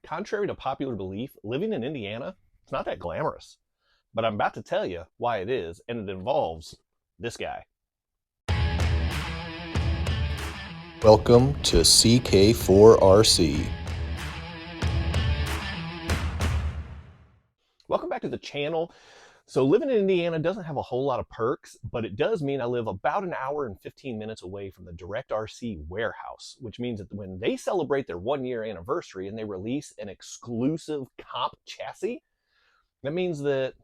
Contrary to popular belief, living in Indiana, it's not that glamorous. But I'm about to tell you why it is, and it involves this guy. Welcome to CK4RC. Welcome back to the channel. So living in Indiana doesn't have a whole lot of perks, but it does mean I live about an hour and 15 minutes away from the DirectRC warehouse, which means that when they celebrate their 1-year anniversary and they release an exclusive comp chassis, that means that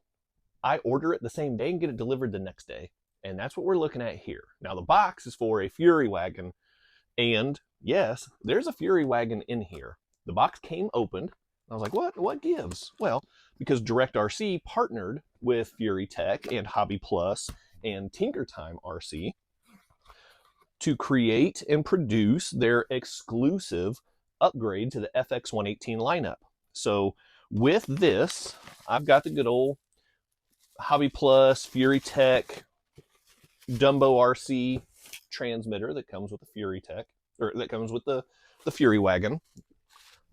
I order it the same day and get it delivered the next day. And that's what we're looking at here. Now the box is for a Fury Wagon, and yes, there's a Fury Wagon in here. The box came opened. I was like, what gives? Well, because DirectRC partnered with Furitek and Hobby Plus and Tinker Time RC to create and produce their exclusive upgrade to the FX118 lineup. So with this, I've got the good old Hobby Plus Furitek Dumbo RC transmitter that comes with the Furitek, or that comes with the Fury Wagon.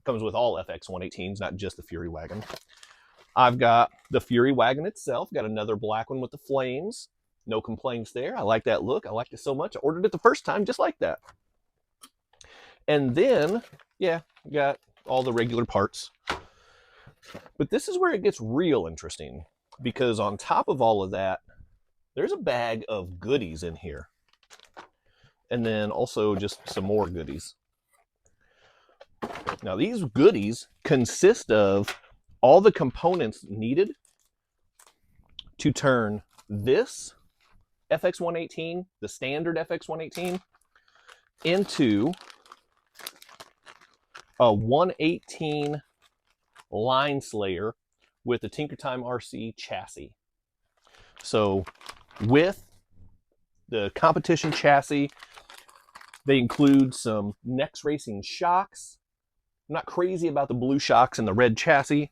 Comes with all FX118s, not just the Fury Wagon. I've got the Fury Wagon itself, got another black one with the flames. No complaints there. I like that look. I liked it so much. I ordered it the first time just like that. And then, yeah, got all the regular parts. But this is where it gets real interesting, because on top of all of that, there's a bag of goodies in here. And then also just some more goodies. Now these goodies consist of all the components needed to turn this FX118, the standard FX118, into a 118 line slayer with the Tinker Time RC chassis. So with the competition chassis, they include some Next Racing shocks. I'm not crazy about the blue shocks and the red chassis,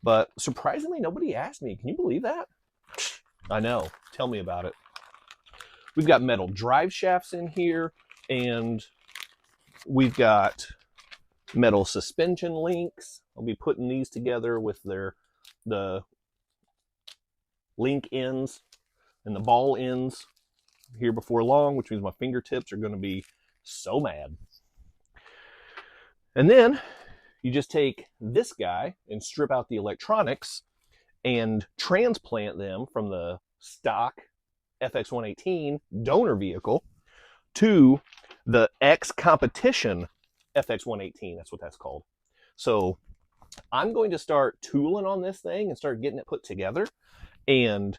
but surprisingly, nobody asked me. Can you believe that? I know. Tell me about it. We've got metal drive shafts in here, and we've got metal suspension links. I'll be putting these together with the link ends and the ball ends here before long, which means my fingertips are going to be so mad. And then you just take this guy and strip out the electronics and transplant them from the stock FX118 donor vehicle to the X competition FX118. That's what that's called. So I'm going to start tooling on this thing and start getting it put together. And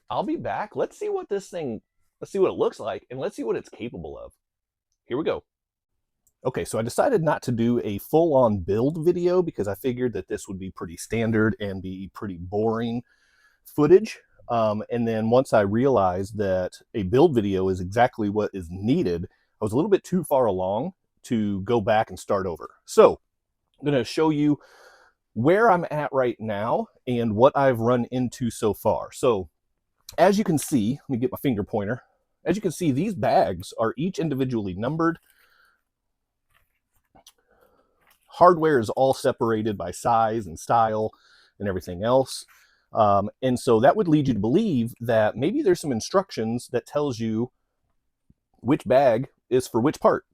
I'll be back. Let's see what it looks like, and let's see what it's capable of. Here we go. Okay, so I decided not to do a full-on build video because I figured that this would be pretty standard and be pretty boring footage. And then once I realized that a build video is exactly what is needed, I was a little bit too far along to go back and start over. So I'm going to show you where I'm at right now and what I've run into so far. So as you can see, let me get my finger pointer. As you can see, these bags are each individually numbered. Hardware is all separated by size and style and everything else. And so that would lead you to believe that maybe there's some instructions that tells you which bag is for which part.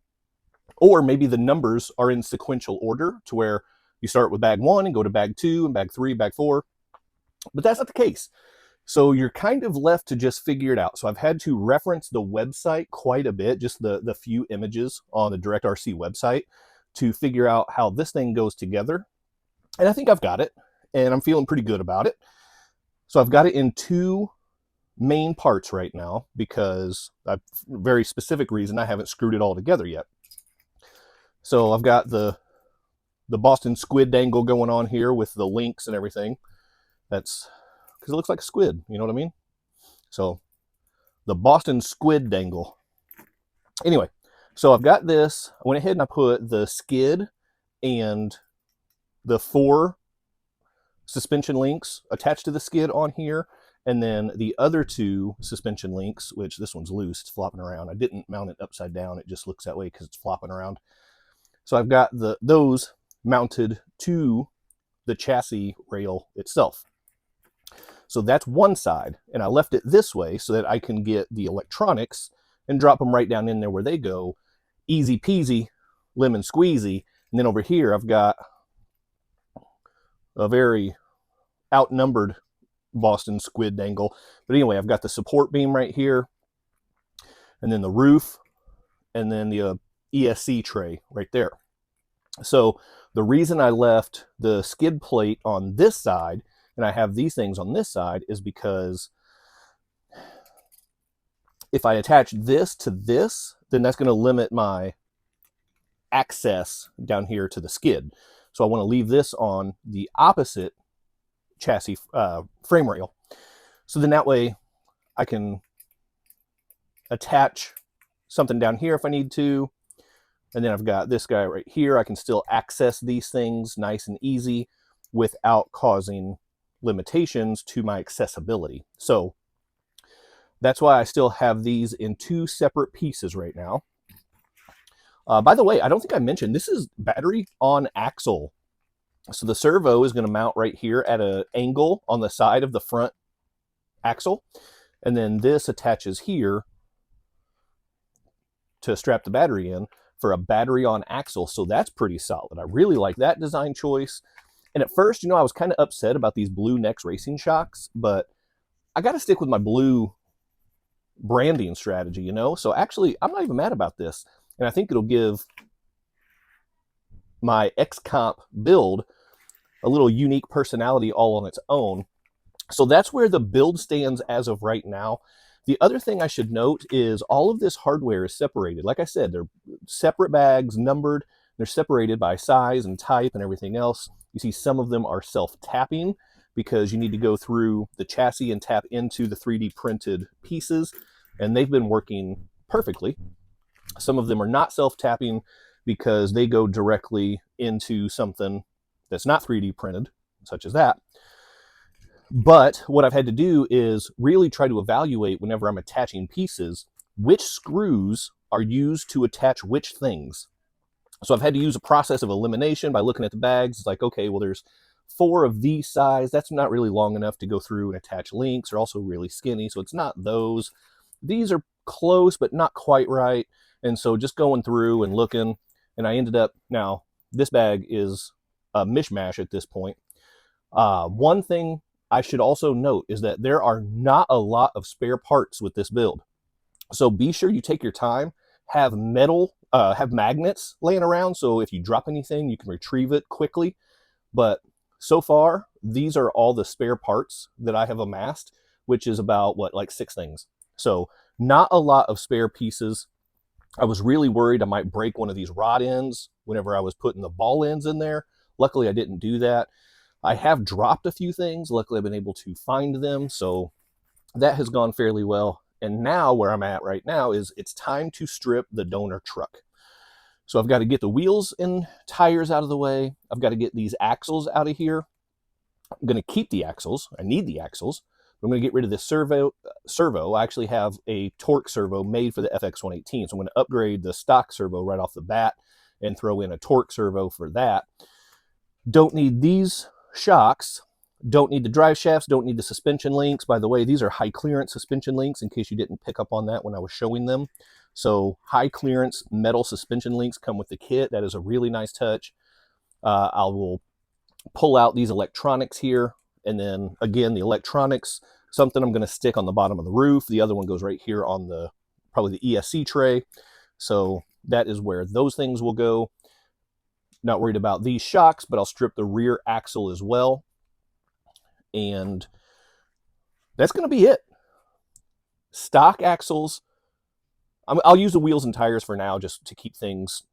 Or maybe the numbers are in sequential order to where you start with bag 1 and go to bag 2 and bag 3, bag 4. But that's not the case. So you're kind of left to just figure it out. So I've had to reference the website quite a bit, just the few images on the DirectRC website, to figure out how this thing goes together. And I think I've got it, and I'm feeling pretty good about it. So I've got it in 2 main parts right now because a very specific reason I haven't screwed it all together yet. So I've got the Boston squid dangle going on here with the links and everything. That's because it looks like a squid, you know what I mean? So the Boston squid dangle. Anyway, so I've got this. I went ahead and I put the skid and the 4 suspension links attached to the skid on here, and then the other 2 suspension links, which this one's loose, it's flopping around. I didn't mount it upside down. It just looks that way because it's flopping around. So I've got those mounted to the chassis rail itself. So that's one side, and I left it this way so that I can get the electronics and drop them right down in there where they go. Easy peasy, lemon squeezy. And then over here, I've got a very outnumbered Boston squid dangle. But anyway, I've got the support beam right here, and then the roof, and then the ESC tray right there. So the reason I left the skid plate on this side and I have these things on this side is because if I attach this to this, then that's going to limit my access down here to the skid. So I want to leave this on the opposite chassis frame rail. So then that way I can attach something down here if I need to. And then I've got this guy right here. I can still access these things nice and easy without causing limitations to my accessibility. So that's why I still have these in two separate pieces right now. By the way, I don't think I mentioned, this is battery on axle. So the servo is going to mount right here at an angle on the side of the front axle. And then this attaches here to strap the battery in for a battery on axle. So that's pretty solid. I really like that design choice. And at first, I was kind of upset about these blue Nex racing shocks, but I got to stick with my blue branding strategy, So actually, I'm not even mad about this. And I think it'll give my XComp build a little unique personality all on its own. So that's where the build stands as of right now. The other thing I should note is all of this hardware is separated. Like I said, they're separate bags, numbered. They're separated by size and type and everything else. You see some of them are self-tapping because you need to go through the chassis and tap into the 3D printed pieces, and they've been working perfectly. Some of them are not self-tapping because they go directly into something that's not 3D printed, such as that. But what I've had to do is really try to evaluate whenever I'm attaching pieces, which screws are used to attach which things. So I've had to use a process of elimination by looking at the bags. It's like, okay, well, there's 4 of these size. That's not really long enough to go through and attach links. They're also really skinny, so it's not those. These are close, but not quite right. And so just going through and looking, and I ended up, now this bag is a mishmash at this point. One thing I should also note is that there are not a lot of spare parts with this build. So be sure you take your time, have magnets laying around, so if you drop anything, you can retrieve it quickly. But so far, these are all the spare parts that I have amassed, which is about, like 6 things. So not a lot of spare pieces. I was really worried I might break one of these rod ends whenever I was putting the ball ends in there. Luckily, I didn't do that. I have dropped a few things. Luckily, I've been able to find them, so that has gone fairly well. And now where I'm at right now is it's time to strip the donor truck. So I've got to get the wheels and tires out of the way. I've got to get these axles out of here. I'm going to keep the axles. I need the axles. But I'm going to get rid of this servo. I actually have a torque servo made for the FX118. So I'm going to upgrade the stock servo right off the bat and throw in a torque servo for that. Don't need these shocks. Don't need the drive shafts, don't need the suspension links. By the way, these are high clearance suspension links in case you didn't pick up on that when I was showing them. So high clearance metal suspension links come with the kit. That is a really nice touch. I will pull out these electronics here. And then again, the electronics, something I'm going to stick on the bottom of the roof. The other one goes right here on probably the ESC tray. So that is where those things will go. Not worried about these shocks, but I'll strip the rear axle as well. And that's going to be it. Stock axles. I'll use the wheels and tires for now just to keep things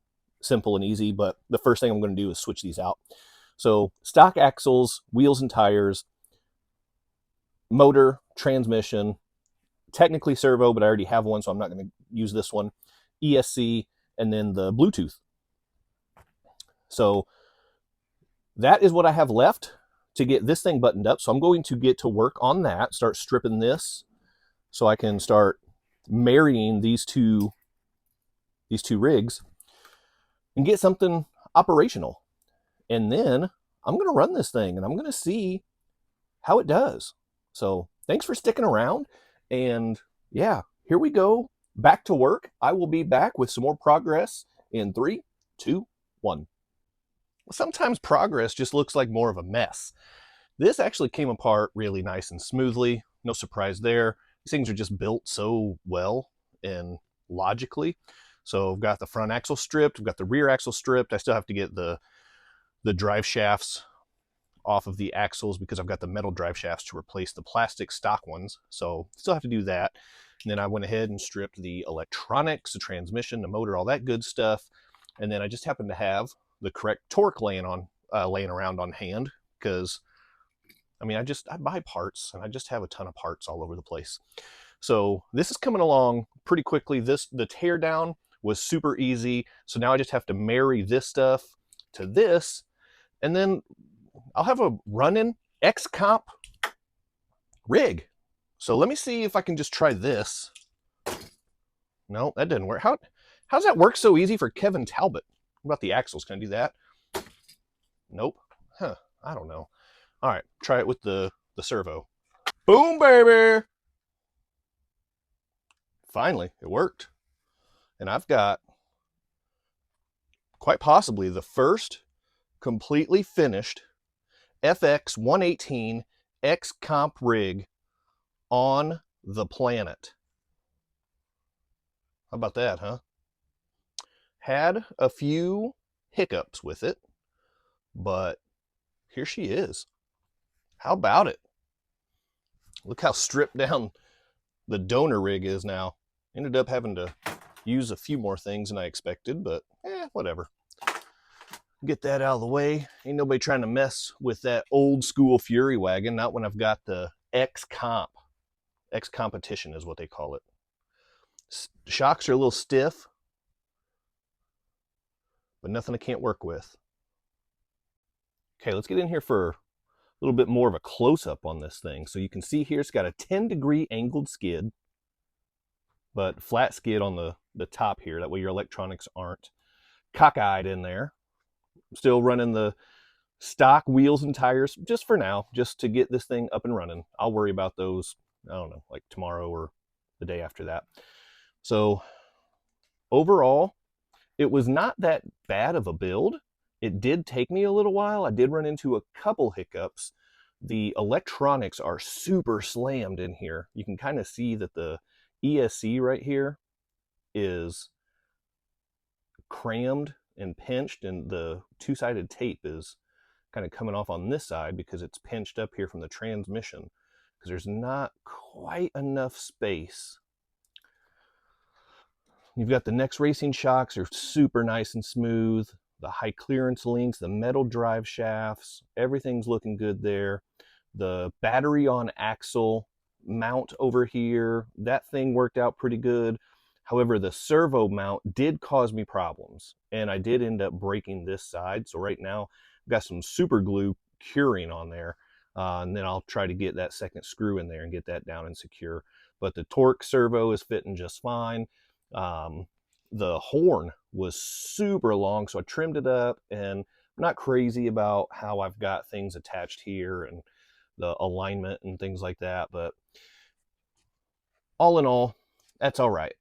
simple and easy, but the first thing I'm going to do is switch these out. So stock axles, wheels and tires, motor, transmission, technically servo, but I already have one, so I'm not going to use this one, ESC, and then the Bluetooth. So that is what I have left to get this thing buttoned up. So I'm going to get to work on that, start stripping this so I can start marrying these two rigs and get something operational. And then I'm going to run this thing and I'm going to see how it does. So thanks for sticking around. And yeah, here we go. Back to work. I will be back with some more progress in 3, 2, 1. Sometimes progress just looks like more of a mess. This actually came apart really nice and smoothly. No surprise there. These things are just built so well and logically. So I've got the front axle stripped, I've got the rear axle stripped. I still have to get the drive shafts off of the axles because I've got the metal drive shafts to replace the plastic stock ones. So still have to do that. And then I went ahead and stripped the electronics, the transmission, the motor, all that good stuff. And then I just happened to have the correct torque laying around on hand because I mean, I buy parts and I just have a ton of parts all over the place. So this is coming along pretty quickly. The teardown was super easy. So now I just have to marry this stuff to this, and then I'll have a running XComp rig. So let me see if I can just try this. No, that didn't work. How's that work so easy for Kevin Talbot? What about the axles? Can I do that? Nope. Huh. I don't know. All right, try it with the servo. Boom, baby! Finally, it worked. And I've got quite possibly the first completely finished FX118 XComp rig on the planet. How about that, huh? Had a few hiccups with it, but here she is. How about it? Look how stripped down the donor rig is now. Ended up having to use a few more things than I expected, but whatever. Get that out of the way. Ain't nobody trying to mess with that old school Fury Wagon, not when I've got the XComp. X-Competition is what they call it. Shocks are a little stiff, but nothing I can't work with. Okay, let's get in here for a little bit more of a close-up on this thing. So you can see here it's got a 10-degree angled skid, but flat skid on the top here. That way your electronics aren't cockeyed in there. Still running the stock wheels and tires just for now, just to get this thing up and running. I'll worry about those, I don't know, like tomorrow or the day after that. So overall, it was not that bad of a build. It did take me a little while. I did run into a couple hiccups. The electronics are super slammed in here. You can kind of see that the ESC right here is crammed and pinched, and the two-sided tape is kind of coming off on this side because it's pinched up here from the transmission because there's not quite enough space. You've got the Next Racing shocks are super nice and smooth. The high clearance links, the metal drive shafts, everything's looking good there. The battery on axle mount over here, that thing worked out pretty good. However, the servo mount did cause me problems, and I did end up breaking this side. So right now, I've got some super glue curing on there, and then I'll try to get that second screw in there and get that down and secure. But the torque servo is fitting just fine. The horn was super long, so I trimmed it up, and I'm not crazy about how I've got things attached here and the alignment and things like that, but all in all, that's all right.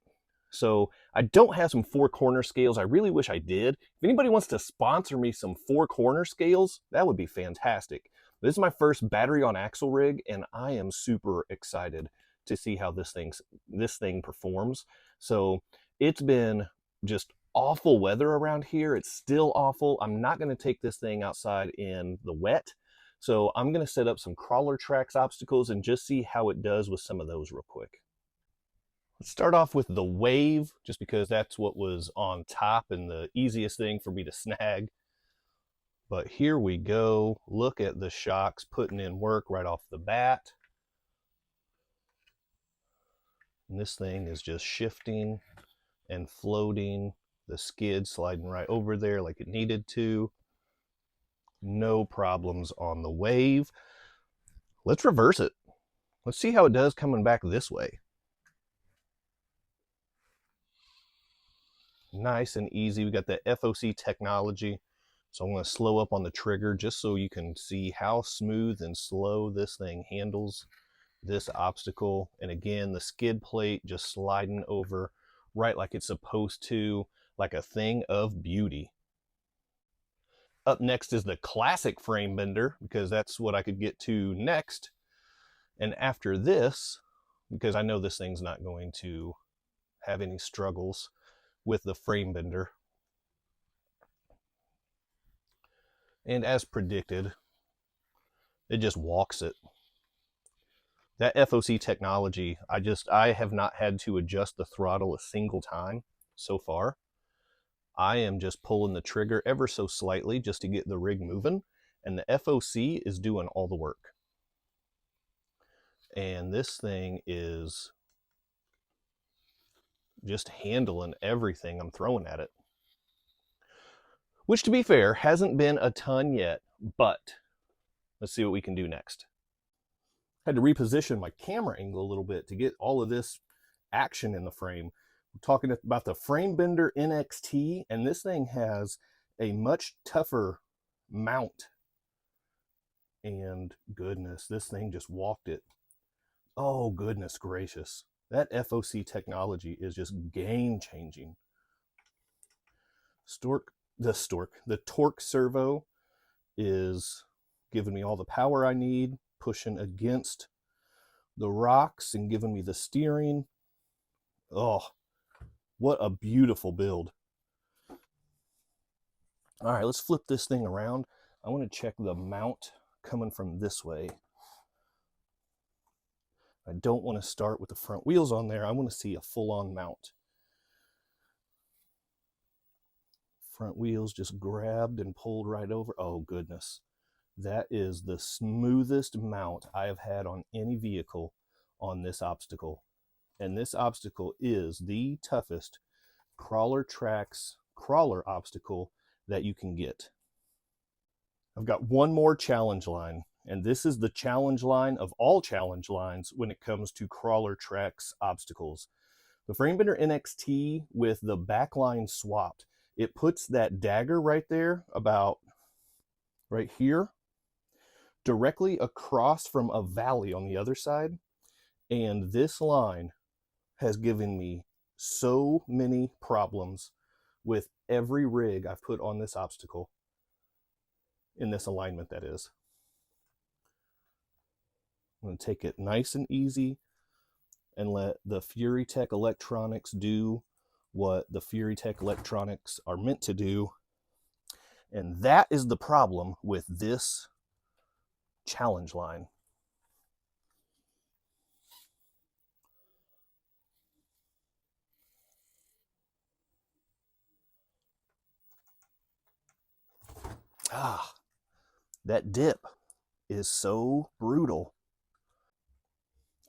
So I don't have some 4-corner scales. I really wish I did. If anybody wants to sponsor me some 4-corner scales, that would be fantastic. This is my first battery on axle rig, and I am super excited to see how this thing performs. So it's been just awful weather around here. It's still awful. I'm not going to take this thing outside in the wet. So I'm going to set up some crawler tracks obstacles and just see how it does with some of those real quick. Let's start off with the wave, just because that's what was on top and the easiest thing for me to snag. But here we go. Look at the shocks putting in work right off the bat. And this thing is just shifting and floating. The skid sliding right over there like it needed to. No problems on the wave. Let's reverse it. Let's see how it does coming back this way. Nice and easy. We got the FOC technology. So I'm going to slow up on the trigger just so you can see how smooth and slow this thing handles this obstacle. And again, the skid plate just sliding over right like it's supposed to, like a thing of beauty. Up next is the classic frame bender, because that's what I could get to next. And after this, because I know this thing's not going to have any struggles with the frame bender. And as predicted, it just walks it. That FOC technology, I have not had to adjust the throttle a single time so far. I am just pulling the trigger ever so slightly just to get the rig moving, and the FOC is doing all the work. And this thing is just handling everything I'm throwing at it. Which, to be fair, hasn't been a ton yet, but let's see what we can do next. I had to reposition my camera angle a little bit to get all of this action in the frame. We're talking about the Frame Bender NXT, and this thing has a much tougher mount. And goodness, this thing just walked it. Oh, goodness gracious. That FOC technology is just game-changing. The torque servo is giving me all the power I need, pushing against the rocks and giving me the steering. Oh, what a beautiful build. All right, let's flip this thing around. I want to check the mount coming from this way. I don't want to start with the front wheels on there. I want to see a full-on mount. Front wheels just grabbed and pulled right over. Oh, goodness. That is the smoothest mount I have had on any vehicle on this obstacle. And this obstacle is the toughest crawler tracks crawler obstacle that you can get. I've got one more challenge line, and this is the challenge line of all challenge lines when it comes to crawler tracks obstacles. The Frame Bender NXT with the backline swapped. It puts that dagger right there, about right here, directly across from a valley on the other side. And this line has given me so many problems with every rig I've put on this obstacle, in this alignment that is. I'm going to take it nice and easy and let the Furitek electronics do what the Furitek electronics are meant to do. And that is the problem with this challenge line. That dip is so brutal.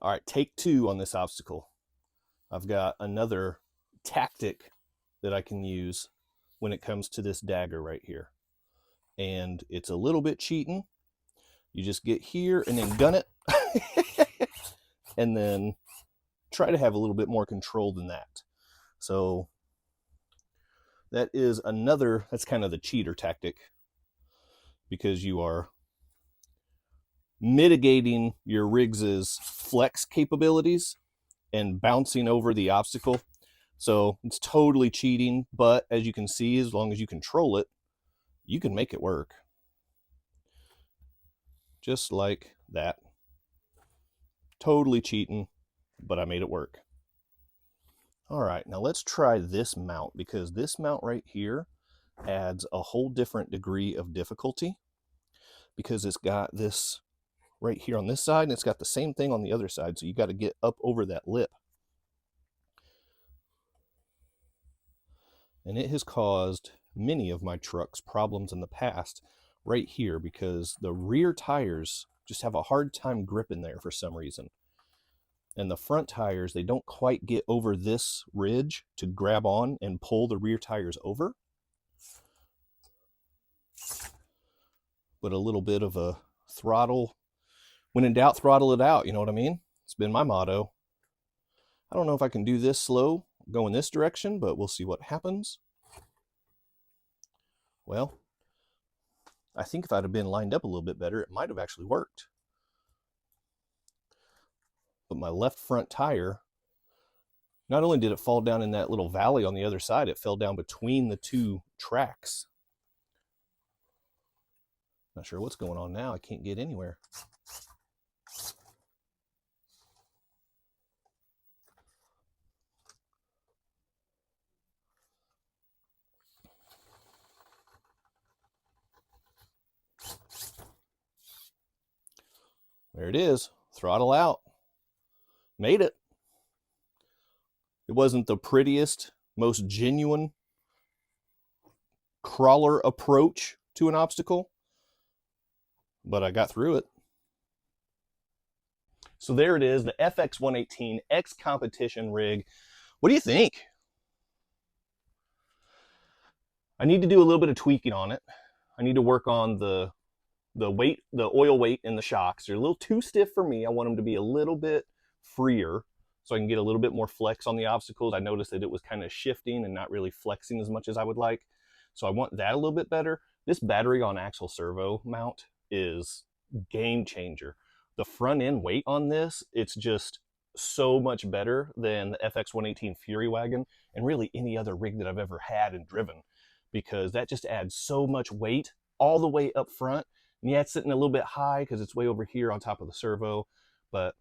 All right, take two on this obstacle. I've got another tactic that I can use when it comes to this dagger right here. And it's a little bit cheating. You just get here and then gun it. And then try to have a little bit more control than that. So that is that's kind of the cheater tactic, because you are mitigating your rigs' flex capabilities and bouncing over the obstacle. So it's totally cheating, but as you can see, as long as you control it, you can make it work. Just like that. Totally cheating, but I made it work. All right, now let's try this mount, because this mount right here adds a whole different degree of difficulty, because it's got this right here on this side, and it's got the same thing on the other side, so you got to get up over that lip. And it has caused many of my trucks problems in the past right here, because the rear tires just have a hard time gripping there for some reason. And the front tires, they don't quite get over this ridge to grab on and pull the rear tires over. But a little bit of a throttle, when in doubt, throttle it out, you know what I mean? It's been my motto. I don't know if I can do this slow, go in this direction, but we'll see what happens. Well, I think if I'd have been lined up a little bit better, it might have actually worked. But my left front tire, not only did it fall down in that little valley on the other side, it fell down between the two tracks. Not sure what's going on now. I can't get anywhere. There it is. Throttle out. Made it. It wasn't the prettiest, most genuine crawler approach to an obstacle, but I got through it. So there it is, the FX118 X competition rig. What do you think? I need to do a little bit of tweaking on it. I need to work on the weight, the oil weight in the shocks. They're a little too stiff for me. I want them to be a little bit freer so I can get a little bit more flex on the obstacles. I noticed that it was kind of shifting and not really flexing as much as I would like. So I want that a little bit better. This battery on axle servo mount is game changer. The front end weight on this, it's just so much better than the FX118 Fury Wagon and really any other rig that I've ever had and driven, because that just adds so much weight all the way up front. And yeah, it's sitting a little bit high because it's way over here on top of the servo, but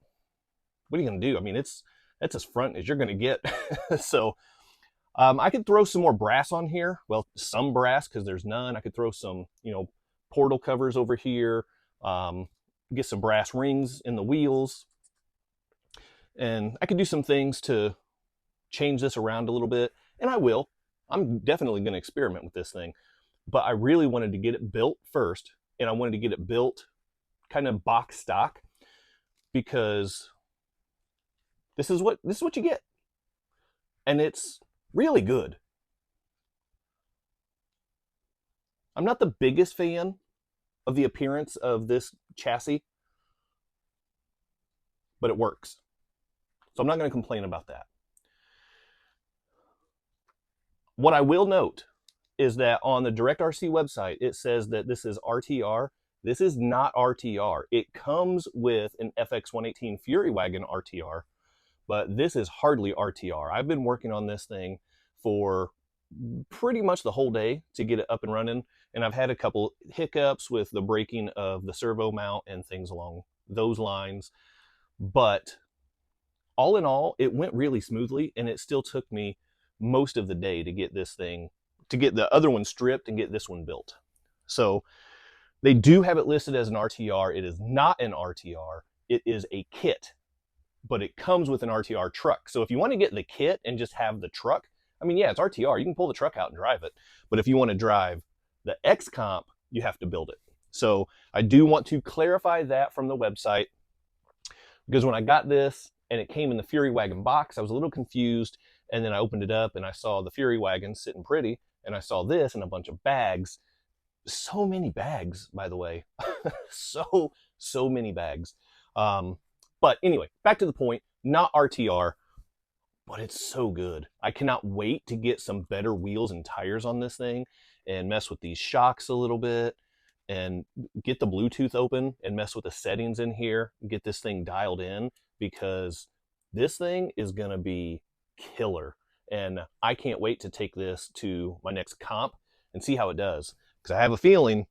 what are you going to do? I mean, that's as front as you're going to get. So I could throw some more brass on here. Well, some brass because there's none. I could throw some, portal covers over here, get some brass rings in the wheels, and I could do some things to change this around a little bit, and I will. I'm definitely going to experiment with this thing, but I really wanted to get it built first, and I wanted to get it built kind of box stock, because this is what you get, and it's really good. I'm not the biggest fan of the appearance of this chassis, but it works, so I'm not going to complain about that. What I will note is that on the DirectRC website, it says that this is RTR. This is not RTR. It comes with an FX118 Fury Wagon RTR, but this is hardly RTR. I've been working on this thing for pretty much the whole day to get it up and running, and I've had a couple hiccups with the breaking of the servo mount and things along those lines, but all in all, it went really smoothly, and it still took me most of the day to get this thing, to get the other one stripped and get this one built. So they do have it listed as an RTR. It is not an RTR. It is a kit, but it comes with an RTR truck. So if you want to get the kit and just have the truck, I mean, yeah, it's RTR. You can pull the truck out and drive it. But if you want to drive the XComp, you have to build it. So I do want to clarify that from the website, because when I got this and it came in the Fury Wagon box, I was a little confused. And then I opened it up and I saw the Fury Wagon sitting pretty, and I saw this and a bunch of bags. So many bags, by the way. so many bags. But anyway, back to the point, not RTR, but it's so good. I cannot wait to get some better wheels and tires on this thing and mess with these shocks a little bit and get the Bluetooth open and mess with the settings in here, get this thing dialed in, because this thing is going to be killer. And I can't wait to take this to my next comp and see how it does, because I have a feeling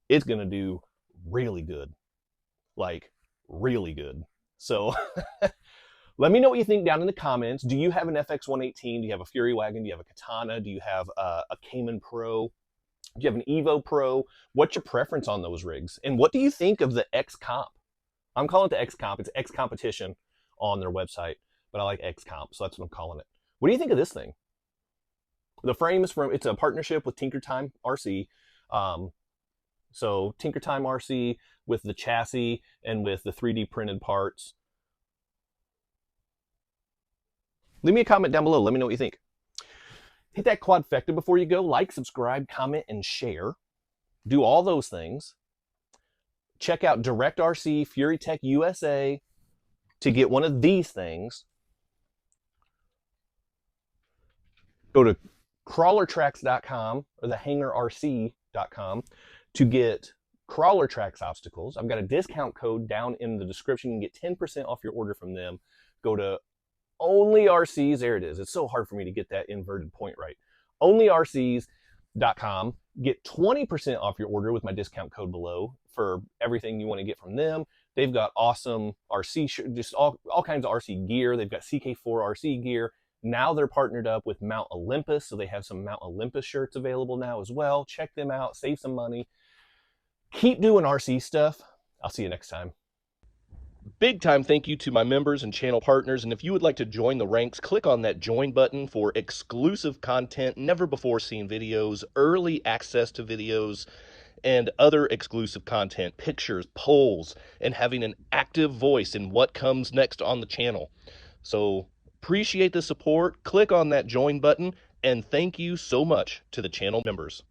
it's going to do really good, like really good. So let me know what you think down in the comments. Do you have an FX118? Do you have a Fury Wagon? Do you have a Katana? Do you have a Cayman Pro? Do you have an Evo Pro? What's your preference on those rigs? And what do you think of the XComp? I'm calling it the XComp. It's X Competition on their website, but I like XComp, so that's what I'm calling it. What do you think of this thing? The frame is it's a partnership with TinkerTime RC. So TinkerTime RC with the chassis and with the 3D printed parts. Leave me a comment down below. Let me know what you think. Hit that quadfecta before you go. Like, subscribe, comment, and share. Do all those things. Check out DirectRC Furitek USA to get one of these things. Go to crawlertracks.com or thehangerrc.com to get crawler tracks obstacles. I've got a discount code down in the description. You can get 10% off your order from them. Go to Only RCs. There it is. It's so hard for me to get that inverted point right. OnlyRCs.com. Get 20% off your order with my discount code below for everything you want to get from them. They've got awesome RC, just all kinds of RC gear. They've got CK4 RC gear. Now they're partnered up with Mount Olympus, so they have some Mount Olympus shirts available now as well. Check them out, save some money. Keep doing RC stuff. I'll see you next time. Big time thank you to my members and channel partners, and if you would like to join the ranks, click on that join button for exclusive content, never before seen videos, early access to videos, and other exclusive content, pictures, polls, and having an active voice in what comes next on the channel. So appreciate the support. Click on that join button, and thank you so much to the channel members.